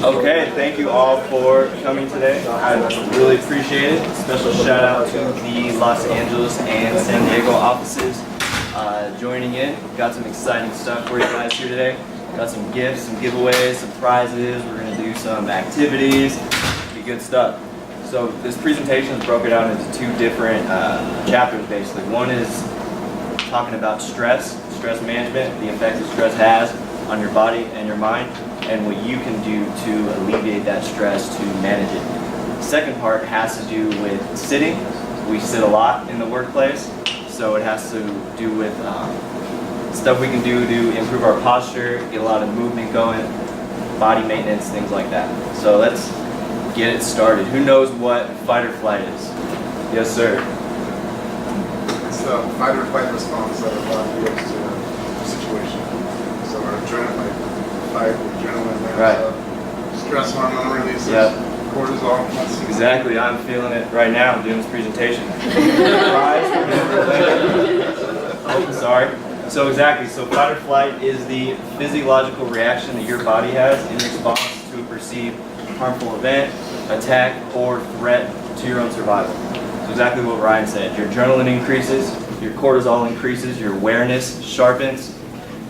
Okay, thank you all for coming today. I really appreciate it. Special shout out to the Los Angeles and San Diego offices joining in. Got some exciting stuff for you guys here today. Got some gifts, some giveaways, some prizes. We're going to do some activities. Be good stuff. So this presentation is broken down into two different chapters basically. One is talking about stress management, the effects that stress has on your body and your mind, and what you can do to alleviate that stress to manage it. The second part has to do with sitting. We sit a lot in the workplace, so it has to do with stuff we can do to improve our posture, get a lot of movement going, body maintenance, things like that. So let's get it started. Who knows what fight or flight is? Yes, sir. It's the fight or flight response that our body gives to a situation. So our adrenaline, fight, adrenaline, Right. Stress hormone releases, Yep. cortisol. Exactly. I'm feeling it right now. I'm doing this presentation. Oh, sorry. So exactly. So fight or flight is the physiological reaction that your body has in response to a perceived harmful event, attack, or threat to your own survival. So exactly what Ryan said. Your adrenaline increases, your cortisol increases, your awareness sharpens,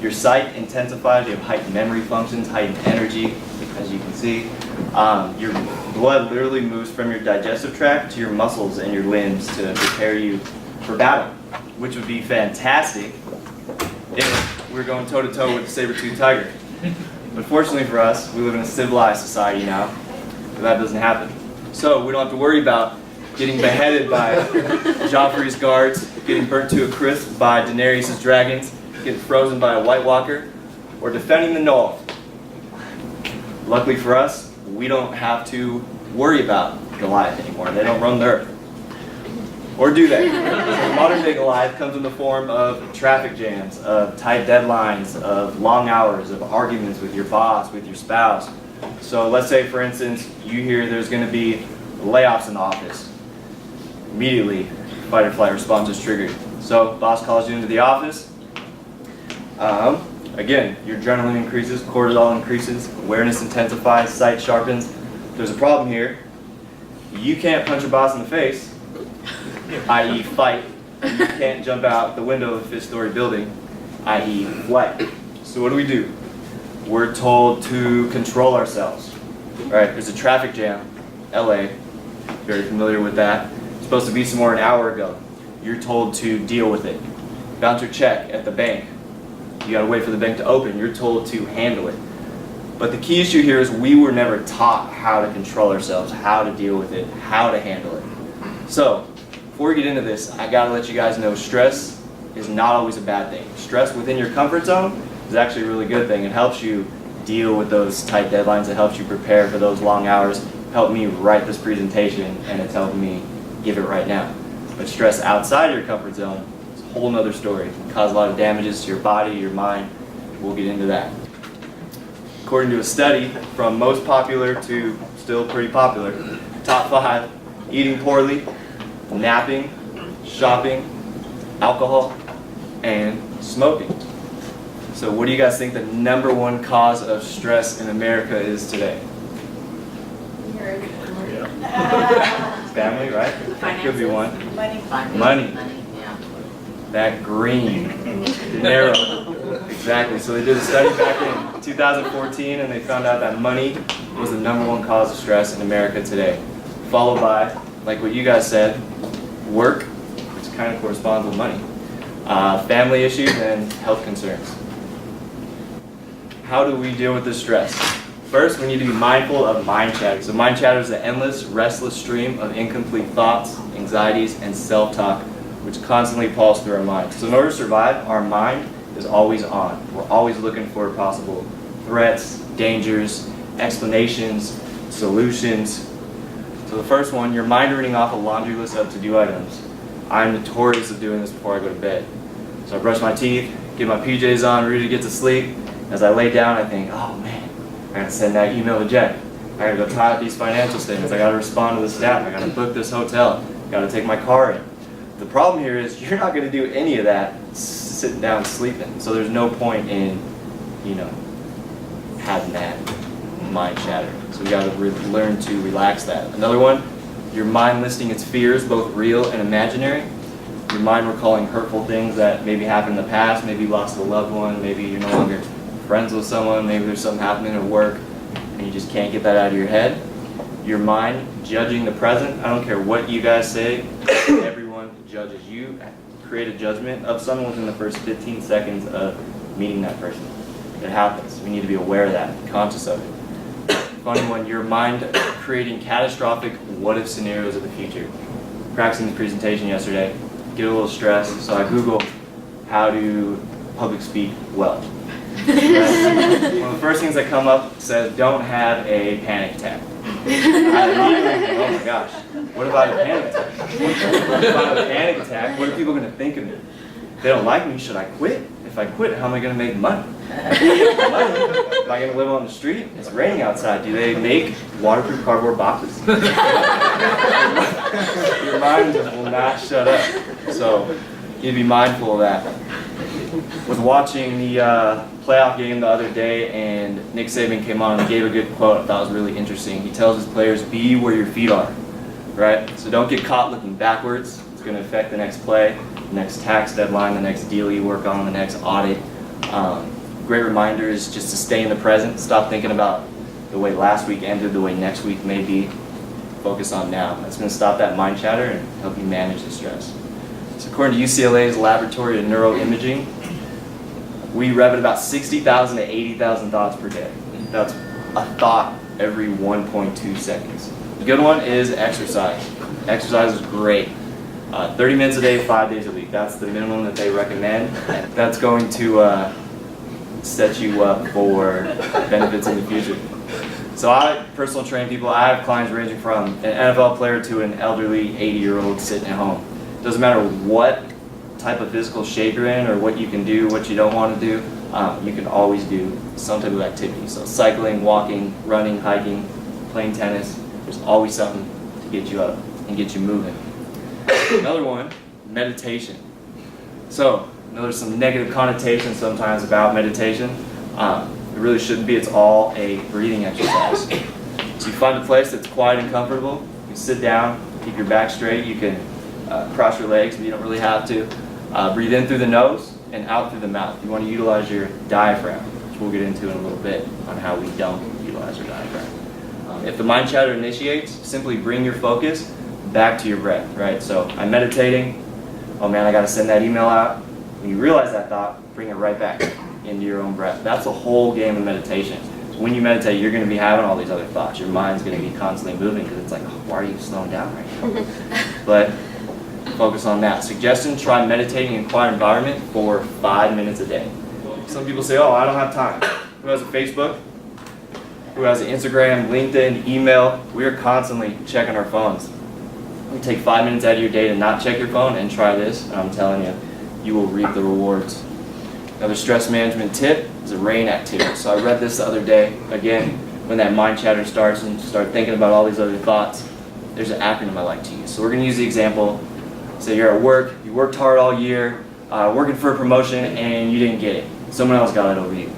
your sight intensifies, you have heightened memory functions, heightened energy, as you can see. Your blood literally moves from your digestive tract to your muscles and your limbs to prepare you for battle, which would be fantastic if we were going toe-to-toe with the saber-toothed tiger. But fortunately for us, we live in a civilized society now, so that doesn't happen. So we don't have to worry about getting beheaded by Joffrey's guards, getting burnt to a crisp by Daenerys' dragons, getting frozen by a White Walker, or defending the Knoll. Luckily for us, we don't have to worry about Goliath anymore. They don't roam the earth. Or do they? So modern day Goliath comes in the form of traffic jams, of tight deadlines, of long hours, of arguments with your boss, with your spouse. So let's say, for instance, you hear there's going to be layoffs in the office. Immediately, fight or flight response is triggered. So boss calls you into the office. Again, your adrenaline increases, cortisol increases, awareness intensifies, sight sharpens. There's a problem here. You can't punch your boss in the face, i.e. fight. You can't jump out the window of a 5th-story building, i.e. flight. So what do? We're told to control ourselves. Right? There's a traffic jam, LA, very familiar with that. It's supposed to be somewhere an hour ago. You're told to deal with it. Bounce your check at the bank. You gotta wait for the bank to open. You're told to handle it. But the key issue here is we were never taught how to control ourselves, how to deal with it, how to handle it. So, before we get into this, I gotta let you guys know stress is not always a bad thing. Stress within your comfort zone is actually a really good thing. It helps you deal with those tight deadlines. It helps you prepare for those long hours. It helped me write this presentation, and it's helping me give it right now. But stress outside your comfort zone is a whole nother story. It can cause a lot of damages to your body, your mind. We'll get into that. According to a study, from most popular to still pretty popular, top 5, eating poorly, napping, shopping, alcohol, and smoking. So what do you guys think the #1 cause of stress in America is today? Family, right? Finances. Could be one. Money. Yeah. That green. Dinero. Exactly. So they did a study back in 2014 and they found out that money was the #1 cause of stress in America today. Followed by, like what you guys said, work, which kind of corresponds with money. Family issues and health concerns. How do we deal with this stress? First, we need to be mindful of mind chatter. So mind chatter is the endless, restless stream of incomplete thoughts, anxieties, and self-talk, which constantly pulse through our mind. So in order to survive, our mind is always on. We're always looking for possible threats, dangers, explanations, solutions. So the first one, your mind reading off a laundry list of to-do items. I'm notorious of doing this before I go to bed. So I brush my teeth, get my PJs on, ready to get to sleep. As I lay down, I think, oh man, I gotta send that email to Jack. I gotta go tie up these financial statements. I gotta respond to the staff. I gotta book this hotel. I gotta take my car in. The problem here is you're not gonna do any of that sitting down sleeping. So there's no point in, having that mind chatter. So we gotta learn to relax that. Another one, your mind listing its fears, both real and imaginary. Your mind recalling hurtful things that maybe happened in the past, maybe you lost a loved one, maybe you're no longer friends with someone, maybe there's something happening at work and you just can't get that out of your head. Your mind judging the present. I don't care what you guys say, everyone judges. You create a judgment of someone within the first 15 seconds of meeting that person. It happens. We need to be aware of that, conscious of it. Funny one, your mind creating catastrophic what-if scenarios of the future. Practicing this presentation yesterday, get a little stressed, so I Googled how to public speak well. One of the first things that come up says, don't have a panic attack. I immediately think, oh my gosh, what about a panic attack? What about a panic attack? What are people going to think of me? If they don't like me, should I quit? If I quit, how am I going to make money? Am I going to live on the street? It's raining outside. Do they make waterproof cardboard boxes? Your mind will not shut up. So you need to be mindful of that. Was watching the playoff game the other day, and Nick Saban came on and gave a good quote I thought was really interesting. He tells his players, be where your feet are, right? So don't get caught looking backwards. It's going to affect the next play, the next tax deadline, the next deal you work on, the next audit. Great reminder is just to stay in the present. Stop thinking about the way last week ended, the way next week may be. Focus on now. That's going to stop that mind chatter and help you manage the stress. So according to UCLA's Laboratory of Neuroimaging, we rev at about 60,000 to 80,000 thoughts per day. That's a thought every 1.2 seconds. The good one is exercise. Exercise is great. 30 minutes a day, 5 days a week. That's the minimum that they recommend. That's going to set you up for benefits in the future. So I personal train people. I have clients ranging from an NFL player to an elderly 80-year-old sitting at home. Doesn't matter what type of physical shape you're in or what you can do, what you don't want to do, you can always do some type of activity. So cycling, walking, running, hiking, playing tennis, there's always something to get you up and get you moving. Another one, meditation. So I know there's some negative connotations sometimes about meditation. It really shouldn't be. It's all a breathing exercise. So you find a place that's quiet and comfortable. You can sit down, keep your back straight. You can cross your legs, but you don't really have to. Breathe in through the nose and out through the mouth. You want to utilize your diaphragm, which we'll get into in a little bit on how we don't utilize our diaphragm. If the mind chatter initiates, simply bring your focus back to your breath, right? So I'm meditating. Oh man, I got to send that email out. When you realize that thought, bring it right back into your own breath. That's the whole game of meditation. So when you meditate, you're going to be having all these other thoughts. Your mind's going to be constantly moving because it's like, oh, why are you slowing down right now? But focus on that. Suggestion, try meditating in a quiet environment for 5 minutes a day. Some people say, oh, I don't have time. Who has a Facebook? Who has an Instagram, LinkedIn, email? We are constantly checking our phones. You take 5 minutes out of your day to not check your phone and try this, and I'm telling you, you will reap the rewards. Another stress management tip is a RAIN activity. So I read this the other day. Again, when that mind chatter starts and you start thinking about all these other thoughts, there's an acronym I like to use. So we're going to use the example. Say you're at work, you worked hard all year, working for a promotion, and you didn't get it. Someone else got it over you.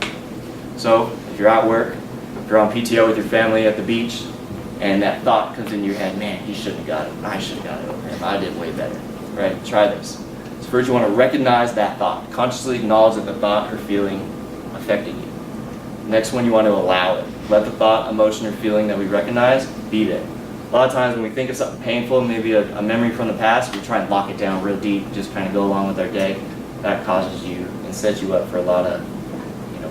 So if you're at work, if you're on PTO with your family at the beach, and that thought comes into your head, man, he shouldn't have got it. I should have got it over him. I did way better. Right? Try this. So first you want to recognize that thought. Consciously acknowledge that the thought or feeling affected you. Next one, you want to allow it. Let the thought, emotion, or feeling that we recognize be there. A lot of times when we think of something painful, maybe a memory from the past, we try and lock it down real deep, just kind of go along with our day. That causes you and sets you up for a lot of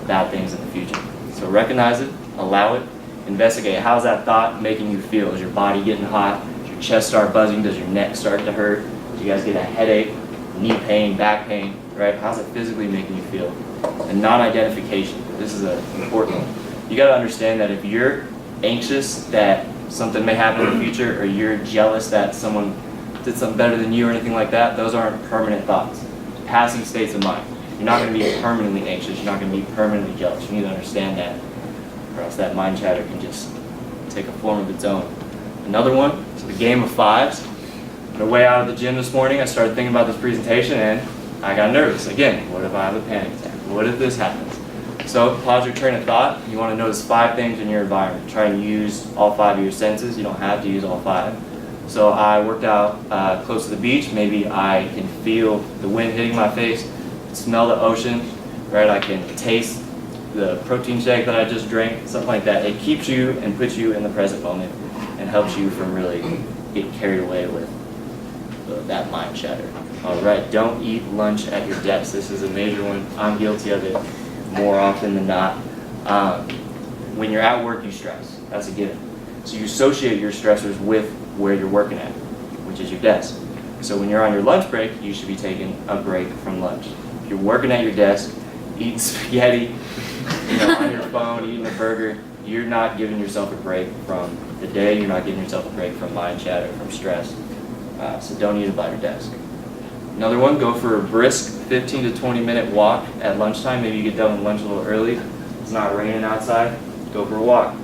bad things in the future. So recognize it, allow it, investigate. How's that thought making you feel? Is your body getting hot? Does your chest start buzzing? Does your neck start to hurt? Do you guys get a headache, knee pain, back pain? Right? How's it physically making you feel? And non-identification. This is important one. You got to understand that if you're anxious that something may happen in the future, or you're jealous that someone did something better than you or anything like that, those aren't permanent thoughts. Passing states of mind. You're not going to be permanently anxious. You're not going to be permanently jealous. You need to understand that, or else that mind chatter can just take a form of its own. Another one is the game of fives. On the way out of the gym this morning, I started thinking about this presentation, and I got nervous. Again, what if I have a panic attack? What if this happens? So positive train of thought, you want to notice 5 things in your environment. Try and use all 5 of your senses. You don't have to use all 5. So I worked out close to the beach. Maybe I can feel the wind hitting my face, smell the ocean, right? I can taste the protein shake that I just drank, something like that. It keeps you and puts you in the present moment and helps you from really getting carried away with that mind chatter. All right, don't eat lunch at your desk. This is a major one. I'm guilty of it more often than not. When you're at work, you stress. That's a given. So you associate your stressors with where you're working at, which is your desk. So when you're on your lunch break, you should be taking a break from lunch. If you're working at your desk, eating spaghetti, on your phone, eating a burger, you're not giving yourself a break from the day. You're not giving yourself a break from mind chatter, from stress. So don't eat it by your desk. Another one, go for a brisk 15 to 20 minute walk at lunchtime. Maybe you get done with lunch a little early. It's not raining outside. Go for a walk.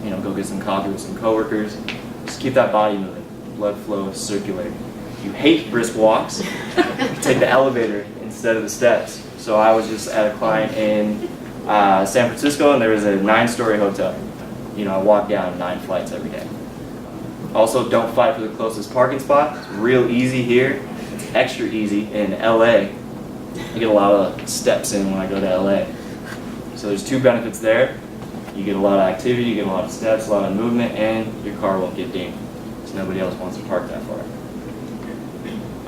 Go get some coffee with some coworkers. Just keep that body moving. Blood flow circulating. If you hate brisk walks, take the elevator instead of the steps. So I was just at a client in San Francisco, and there was a 9-story hotel. I walk down 9 flights every day. Also, don't fight for the closest parking spot. It's real easy here. It's extra easy in LA. I get a lot of steps in when I go to LA. So there's 2 benefits there. You get a lot of activity, you get a lot of steps, a lot of movement, and your car won't get dinged. So nobody else wants to park that far.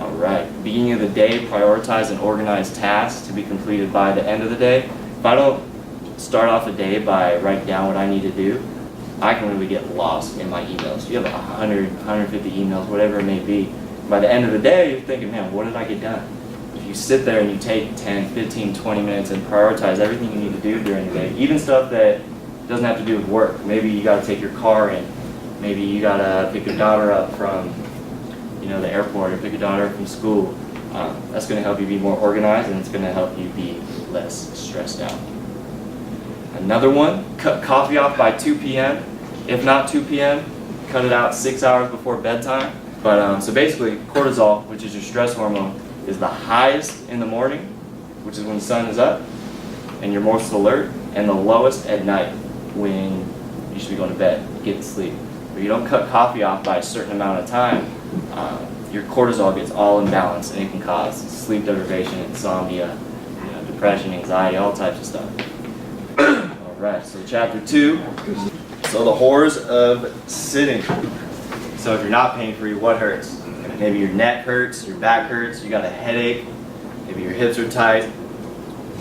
All right, beginning of the day, prioritize and organize tasks to be completed by the end of the day. If I don't start off the day by writing down what I need to do, I can really get lost in my emails. You have 100, 150 emails, whatever it may be. By the end of the day, you're thinking, man, what did I get done? If you sit there and you take 10, 15, 20 minutes and prioritize everything you need to do during the day, even stuff that doesn't have to do with work. Maybe you got to take your car in. Maybe you got to pick your daughter up from the airport, or pick your daughter up from school. That's going to help you be more organized, and it's going to help you be less stressed out. Another one, cut coffee off by 2 p.m. If not 2 p.m., cut it out 6 hours before bedtime. But so basically, cortisol, which is your stress hormone, is the highest in the morning, which is when the sun is up and you're most alert, and the lowest at night when you should be going to bed, get to sleep. If you don't cut coffee off by a certain amount of time, your cortisol gets all imbalanced, and it can cause sleep deprivation, insomnia, depression, anxiety, all types of stuff. All right, so chapter 2. So the horrors of sitting. So if you're not pain-free, what hurts? Maybe your neck hurts, your back hurts, you got a headache, maybe your hips are tight,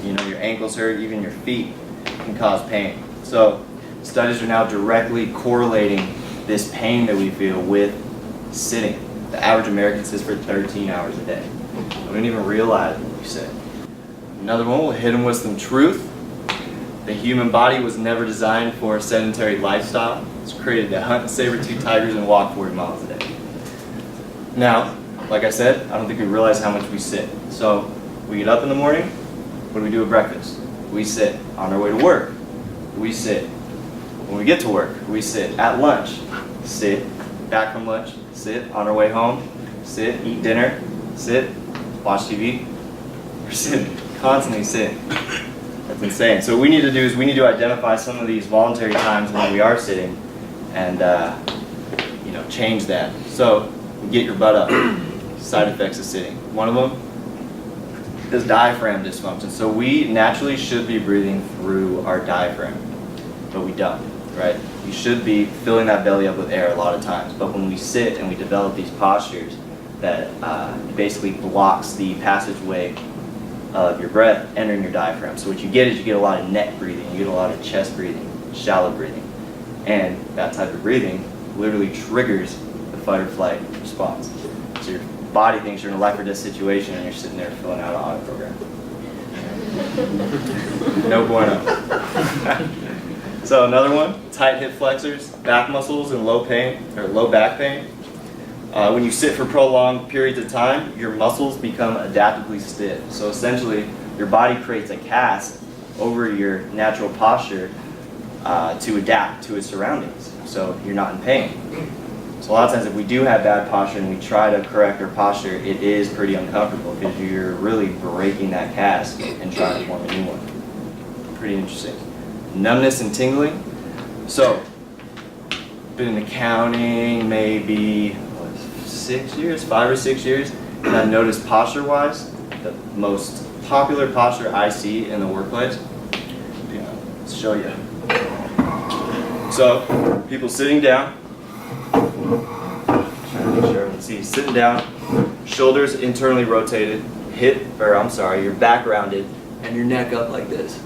your ankles hurt, even your feet can cause pain. So studies are now directly correlating this pain that we feel with sitting. The average American sits for 13 hours a day. We don't even realize when we sit. Another one, we'll hit them with some truth. The human body was never designed for a sedentary lifestyle. It's created to hunt saber-toothed tigers and walk 40 miles a day. Now, like I said, I don't think we realize how much we sit. So we get up in the morning, what do we do at breakfast? We sit. On our way to work, we sit. When we get to work, we sit. At lunch, sit. Back from lunch, sit. On our way home, sit. Eat dinner, sit. Watch TV. We're sitting. Constantly sitting. That's insane. So what we need to do is we need to identify some of these voluntary times when we are sitting and change that. So get your butt up. Side effects of sitting. One of them is diaphragm dysfunction. So we naturally should be breathing through our diaphragm, but we don't, right? You should be filling that belly up with air a lot of times, but when we sit and we develop these postures that basically blocks the passageway of your breath entering your diaphragm. So what you get is you get a lot of neck breathing, you get a lot of chest breathing, shallow breathing, and that type of breathing literally triggers the fight or flight response. So your body thinks you're in a life or death situation and you're sitting there filling out an audit program. No bueno. So another one, tight hip flexors, back muscles, and low back pain. When you sit for prolonged periods of time, your muscles become adaptively stiff. So essentially, your body creates a cast over your natural posture to adapt to its surroundings, so you're not in pain. So a lot of times if we do have bad posture and we try to correct our posture, it is pretty uncomfortable because you're really breaking that cast and trying to form a new one. pretty interesting. Numbness and tingling. So, been in accounting maybe 6 years, 5 or 6 years, and I noticed posture-wise, the most popular posture I see in the workplace. Yeah, let's show you. So, people sitting down. Trying to make sure everyone sees. Sitting down, shoulders internally rotated, your back rounded, and your neck up like this.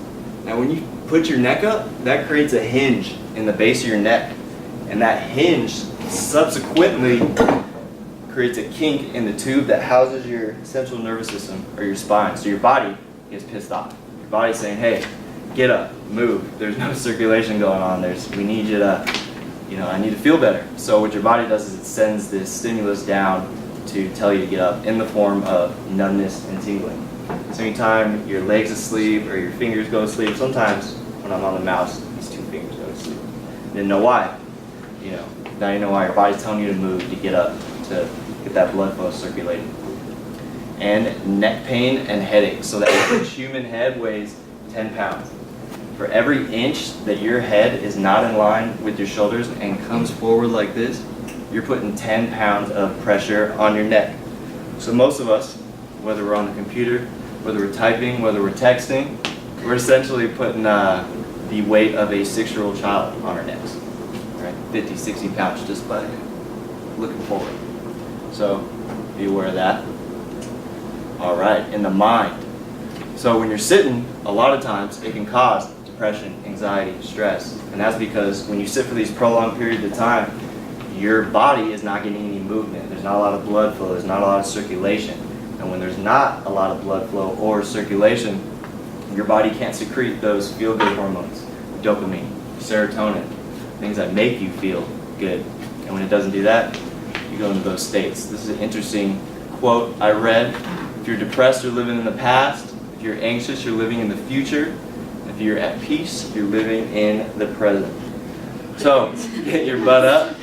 Now, when you put your neck up, that creates a hinge in the base of your neck, and that hinge subsequently creates a kink in the tube that houses your central nervous system or your spine. So your body gets pissed off. Your body's saying, hey, get up, move. There's no circulation going on. We need you to, I need to feel better. So what your body does is it sends this stimulus down to tell you to get up in the form of numbness and tingling. So anytime your legs asleep or your fingers go to sleep, sometimes when I'm on the mouse, these two fingers go to sleep. Didn't know why. Now you know why. Your body's telling you to move, to get up, to get that blood flow circulating. And neck pain and headaches. So that average human head weighs 10 pounds. For every inch that your head is not in line with your shoulders and comes forward like this, you're putting 10 pounds of pressure on your neck. So most of us, whether we're on the computer, whether we're typing, whether we're texting, we're essentially putting the weight of a 6-year-old child on our necks. Right? 50, 60 pounds just by looking forward. So be aware of that. All right, in the mind. So when you're sitting, a lot of times it can cause depression, anxiety, stress. And that's because when you sit for these prolonged periods of time, your body is not getting any movement. There's not a lot of blood flow. There's not a lot of circulation. And when there's not a lot of blood flow or circulation, your body can't secrete those feel-good hormones, dopamine, serotonin, things that make you feel good. And when it doesn't do that, you go into those states. This is an interesting quote I read. If you're depressed, you're living in the past. If you're anxious, you're living in the future. If you're at peace, you're living in the present. So, get your butt up.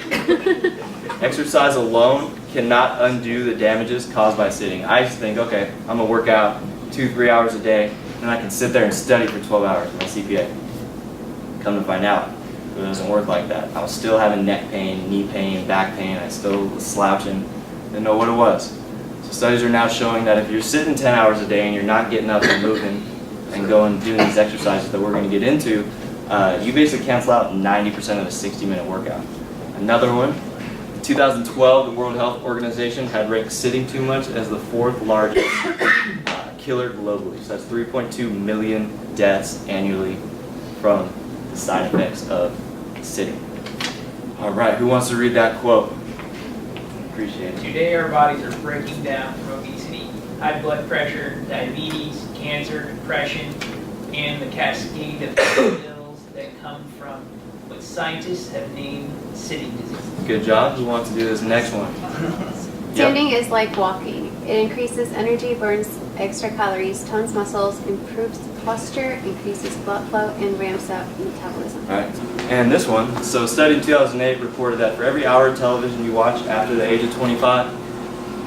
Exercise alone cannot undo the damages caused by sitting. I used to think, okay, I'm going to work out 2-3 hours a day, and I can sit there and study for 12 hours for my CPA. Come to find out, it doesn't work like that. I was still having neck pain, knee pain, back pain. I still was slouching. Didn't know what it was. So studies are now showing that if you're sitting 10 hours a day and you're not getting up and moving and going and doing these exercises that we're going to get into, you basically cancel out 90% of a 60-minute workout. Another one, in 2012, the World Health Organization had ranked sitting too much as the 4th largest killer globally. So that's 3.2 million deaths annually from the side effects of sitting. All right, who wants to read that quote? Appreciate it. Today our bodies are breaking down from obesity, high blood pressure, diabetes, cancer, depression, and the cascade of ills that come from what scientists have named sitting disease. Good job. Who wants to do this next one? Standing is like walking. It increases energy, burns extra calories, tones muscles, improves posture, increases blood flow, and ramps up metabolism. All right. And this one, so a study in 2008 reported that for every hour of television you watch after the age of 25,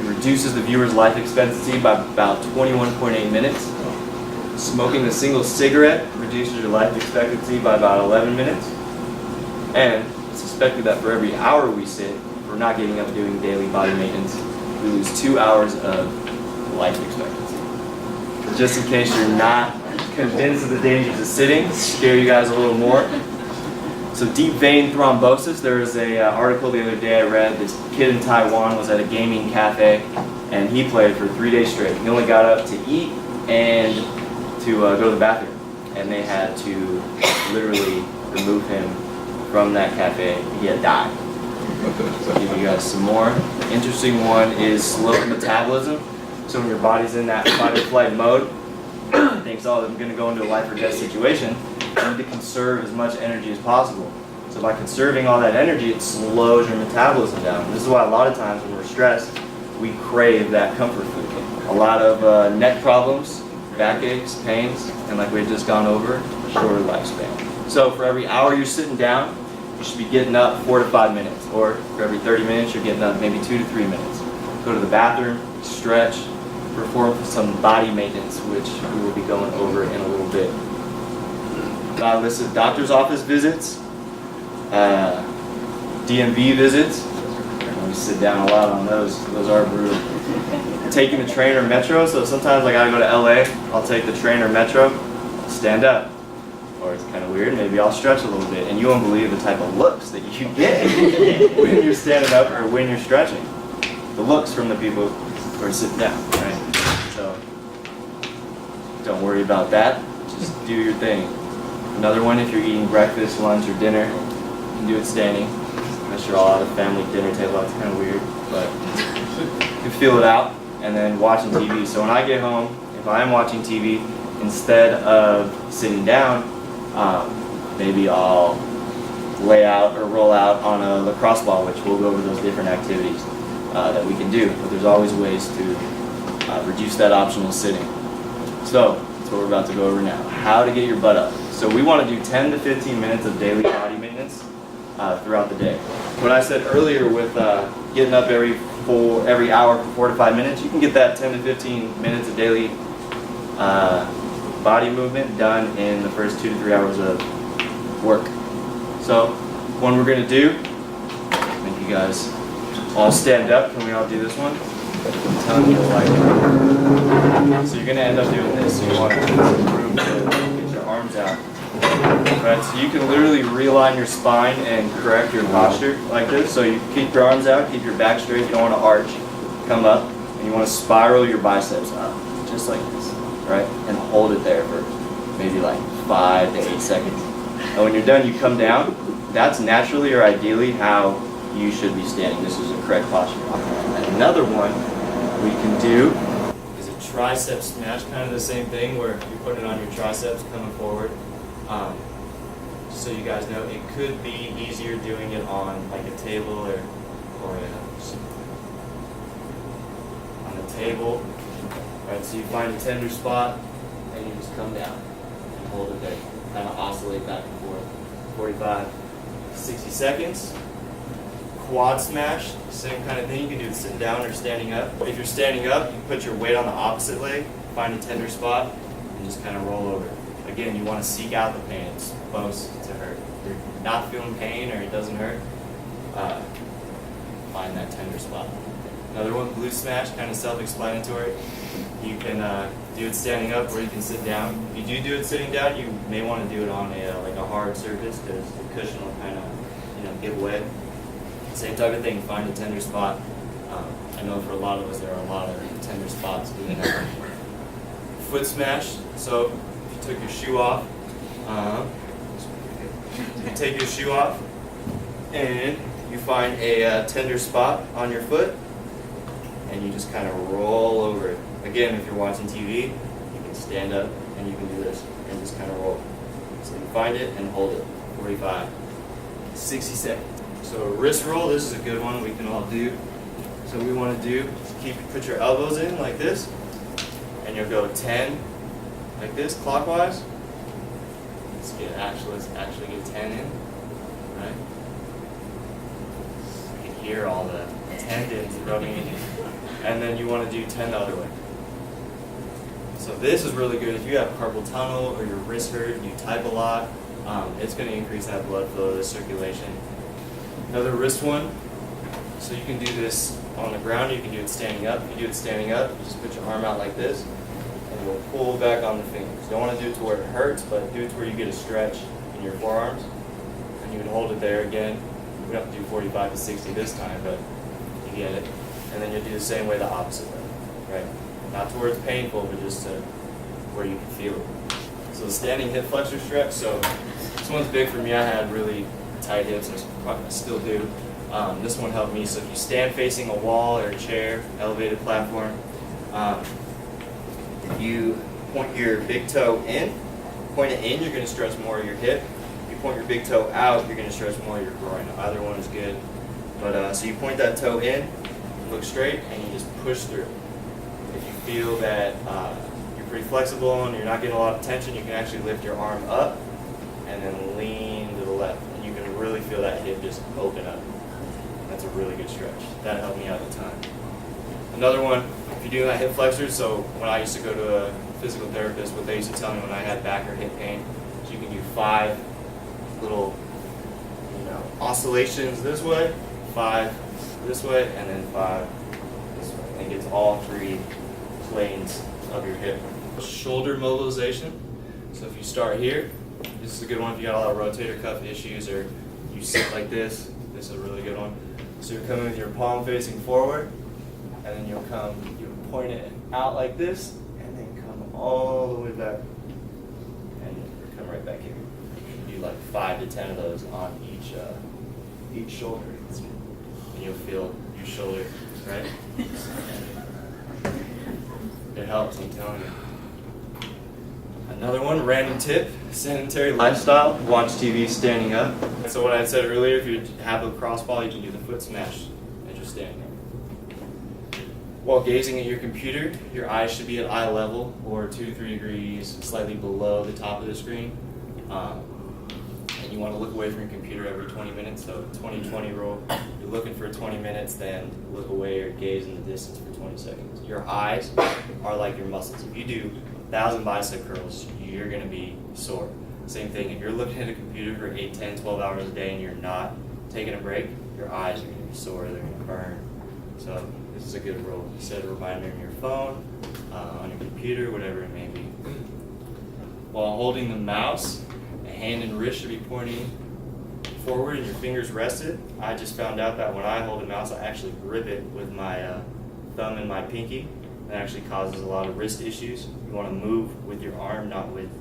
it reduces the viewer's life expectancy by about 21.8 minutes. Smoking a single cigarette reduces your life expectancy by about 11 minutes. And it's suspected that for every hour we sit, if we're not getting up doing daily body maintenance, we lose 2 hours of life expectancy. Just in case you're not convinced of the dangers of sitting, scare you guys a little more. So deep vein thrombosis, there was an article the other day I read. This kid in Taiwan was at a gaming cafe and he played for 3 days straight. He only got up to eat and to go to the bathroom. And they had to literally remove him from that cafe. He had died. I'll give you guys some more. Interesting one is slow metabolism. So when your body's in that fight or flight mode, thinks, oh, I'm going to go into a life or death situation, you need to conserve as much energy as possible. So by conserving all that energy, it slows your metabolism down. This is why a lot of times when we're stressed, we crave that comfort food. A lot of neck problems, backaches, pains, and like we've just gone over, shorter lifespan. So for every hour you're sitting down, you should be getting up 4 to 5 minutes. Or for every 30 minutes, you're getting up maybe 2 to 3 minutes. Go to the bathroom, stretch, perform some body maintenance, which we will be going over in a little bit. listed doctor's office visits, DMV visits. We sit down a lot on those. Those are brutal. Taking the train or metro. So sometimes I gotta go to LA. I'll take the train or metro. Stand up. Or it's kind of weird. Maybe I'll stretch a little bit. And you won't believe the type of looks that you get when you're standing up or when you're stretching. The looks from the people who are sitting down, right? So don't worry about that. Just do your thing. Another one, if you're eating breakfast, lunch, or dinner, you can do it standing. Unless you're all at a family dinner table, that's kind of weird, but you can feel it out. And then watching TV. So when I get home, if I am watching TV, instead of sitting down, maybe I'll lay out or roll out on a lacrosse ball, which we'll go over those different activities that we can do. But there's always ways to reduce that optional sitting. So that's what we're about to go over now. How to get your butt up. So we want to do 10 to 15 minutes of daily body maintenance throughout the day. What I said earlier with getting up every hour for 4 to 5 minutes, you can get that 10 to 15 minutes of daily body movement done in the first 2 to 3 hours of work. So one we're going to do, make you guys all stand up. Can we all do this one? Tell me you'll like it. So you're going to end up doing this. So you want to room to get your arms out. Right, so you can literally realign your spine and correct your posture like this. So you keep your arms out, keep your back straight. You don't want to arch, come up, and you want to spiral your biceps up, just like this, right? And hold it there for maybe like 5 to 8 seconds. And when you're done, you come down. That's naturally or ideally how you should be standing. This is a correct posture. And another one we can do is a tricep smash, kind of the same thing where you put it on your triceps coming forward. So you guys know, it could be easier doing it on like a table or on a table. Right, so you find a tender spot and you just come down and hold it there. Kind of oscillate back and forth. 45, 60 seconds. Quad smash, same kind of thing. You can do it sitting down or standing up. If you're standing up, you put your weight on the opposite leg, find a tender spot, and just kind of roll over. Again, you want to seek out the pain. It's supposed to hurt. If you're not feeling pain or it doesn't hurt, find that tender spot. Another one, glute smash, kind of self-explanatory. You can do it standing up or you can sit down. If you do it sitting down, you may want to do it on a hard surface because the cushion will kind of get wet. Same type of thing, find a tender spot. I know for a lot of us there are a lot of tender spots doing that. Foot smash, so took your shoe off. You take your shoe off and you find a tender spot on your foot and you just kind of roll over it. Again, if you're watching TV, you can stand up and you can do this and just kind of roll. So you find it and hold it. 45, 60 seconds. So a wrist roll, this is a good one we can all do. So what we want to do is put your elbows in like this and you'll go 10 like this, clockwise. Let's actually get 10 in, right? You can hear all the tendons rubbing in. And then you want to do 10 the other way. So this is really good if you have carpal tunnel or your wrist hurt and you type a lot. It's going to increase that blood flow, the circulation. Another wrist one. So you can do this on the ground. You can do it standing up. If you do it standing up, you just put your arm out like this. And you'll pull back on the fingers. You don't want to do it to where it hurts, but do it to where you get a stretch in your forearms. And you would hold it there again. We don't have to do 45 to 60 this time, but you get it. And then you'll do the same way the opposite way, right? Not to where it's painful, but just to where you can feel it. So the standing hip flexor stretch. So this one's big for me. I had really tight hips, and I still do. This one helped me. So if you stand facing a wall or a chair, elevated platform, if you point your big toe in, you're going to stretch more of your hip. If you point your big toe out, you're going to stretch more of your groin. Either one is good. But so you point that toe in, look straight, and you just push through. If you feel that you're pretty flexible and you're not getting a lot of tension, you can actually lift your arm up and then lean to the left. And you can really feel that hip just open up. That's a really good stretch. That helped me out a ton. Another one, if you're doing that hip flexor, so when I used to go to a physical therapist, what they used to tell me when I had back or hip pain, is you can do 5 little, oscillations this way, 5 this way, and then 5 this way. And it gets all 3 planes of your hip. Shoulder mobilization. So if you start here, this is a good one if you got a lot of rotator cuff issues or you sit like this. This is a really good one. So you're coming with your palm facing forward, and then you'll point it out like this, and then come all the way back, and come right back here. You do like 5 to 10 of those on each shoulder, and you'll feel your shoulder, right? It helps, I'm telling you. Another one, random tip, sedentary lifestyle, watch TV standing up. So what I said earlier, if you have a cross ball, you can do the foot smash as you're standing there. While gazing at your computer, your eyes should be at eye level or 2 to 3 degrees slightly below the top of the screen. And you want to look away from your computer every 20 minutes, so 20-20 rule. You're looking for 20 minutes, then look away or gaze in the distance for 20 seconds. Your eyes are like your muscles. If you do 1,000 bicep curls, you're going to be sore. Same thing, if you're looking at a computer for 8, 10, 12 hours a day and you're not taking a break, your eyes are going to be sore, they're going to burn. So this is a good rule. Set a reminder on your phone, on your computer, whatever it may be. While holding the mouse, a hand and wrist should be pointing forward and your fingers rested. I just found out that when I hold the mouse, I actually grip it with my thumb and my pinky. It actually causes a lot of wrist issues. You want to move with your arm, not with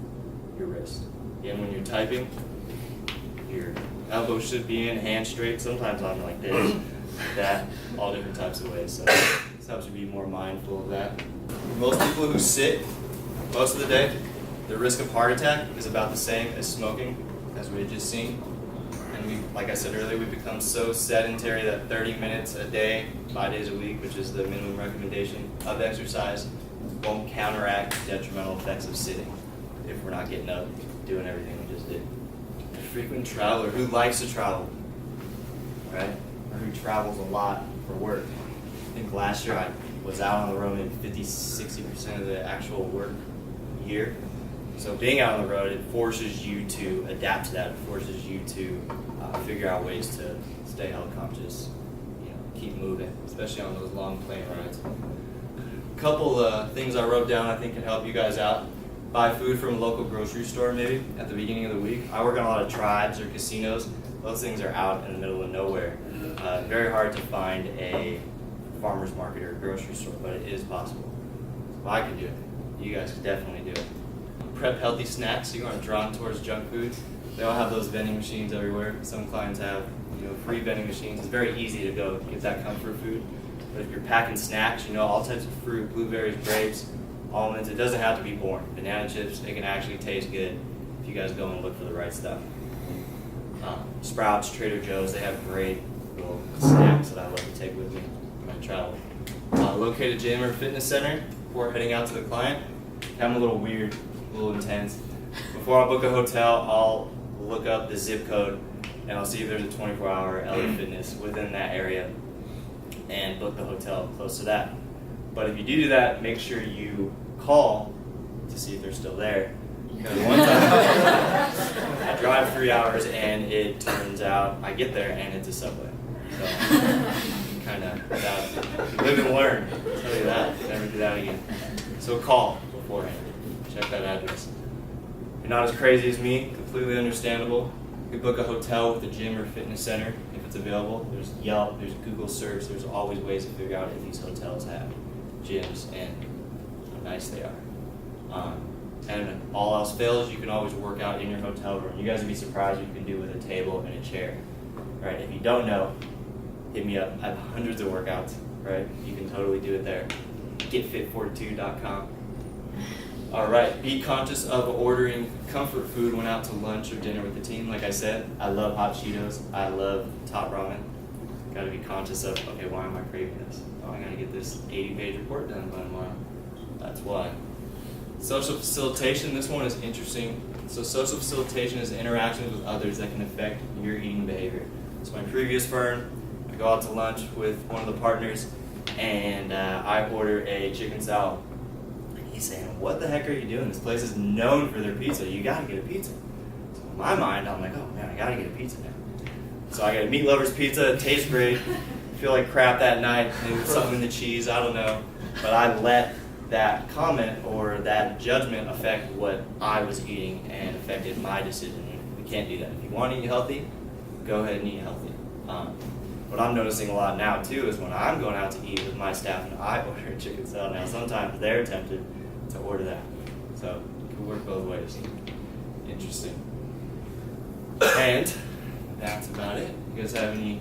your wrist. Again, when you're typing, your elbow should be in, hand straight. Sometimes I'm like this, like that, all different types of ways. So this helps you be more mindful of that. Most people who sit most of the day, the risk of heart attack is about the same as smoking, as we had just seen. And we, like I said earlier, we've become so sedentary that 30 minutes a day, 5 days a week, which is the minimum recommendation of exercise, won't counteract the detrimental effects of sitting if we're not getting up, doing everything we just did. A frequent traveler, who likes to travel, right? Or who travels a lot for work. I think last year I was out on the road in 50-60% of the actual work year. So being out on the road, it forces you to adapt to that. It forces you to figure out ways to stay health conscious, keep moving, especially on those long plane rides. A couple things I wrote down I think can help you guys out. Buy food from a local grocery store maybe at the beginning of the week. I work on a lot of tribes or casinos. Those things are out in the middle of nowhere. Very hard to find a farmer's market or a grocery store, but it is possible. So I can do it. You guys can definitely do it. Prep healthy snacks. You aren't drawn towards junk foods. They all have those vending machines everywhere. Some clients have free vending machines. It's very easy to go get that comfort food. But if you're packing snacks, all types of fruit, blueberries, grapes, almonds, it doesn't have to be boring. Banana chips, it can actually taste good if you guys go and look for the right stuff. Sprouts, Trader Joe's, they have great little snacks that I love to take with me when I travel. Locate a gym or fitness center before heading out to the client. I'm a little weird, a little intense. Before I book a hotel, I'll look up the zip code and I'll see if there's a 24-hour LA Fitness within that area and book the hotel close to that. But if you do that, make sure you call to see if they're still there. Because one time I drive 3 hours and it turns out I get there and it's a Subway. So kind of live and learn. I'll tell you that. Never do that again. So call beforehand. Check that address. If you're not as crazy as me, completely understandable. You can book a hotel with a gym or fitness center if it's available. There's Yelp, there's Google search, there's always ways to figure out if these hotels have gyms and how nice they are. And all else fails, you can always work out in your hotel room. You guys would be surprised what you can do with a table and a chair. Right? If you don't know, hit me up. I have hundreds of workouts. Right? You can totally do it there. GetFit42.com. All right, be conscious of ordering comfort food when out to lunch or dinner with the team. Like I said, I love hot Cheetos. I love top ramen. Got to be conscious of, okay, why am I craving this? Oh, I got to get this 80-page report done by tomorrow. That's why. Social facilitation, this one is interesting. So social facilitation is interactions with others that can affect your eating behavior. So my previous firm, I go out to lunch with one of the partners, and I order a chicken salad. He's saying, what the heck are you doing? This place is known for their pizza. You got to get a pizza. So my mind, I'm like, oh man, I gotta get a pizza now. So I got a meat lover's pizza. It tastes great. Feel like crap that night. Maybe something in the cheese. I don't know. But I let that comment or that judgment affect what I was eating and affected my decision. We can't do that. If you want to eat healthy, go ahead and eat healthy. What I'm noticing a lot now too is when I'm going out to eat with my staff and I order a chicken salad now, sometimes they're tempted to order that. So it can work both ways. Interesting. And that's about it. You guys have any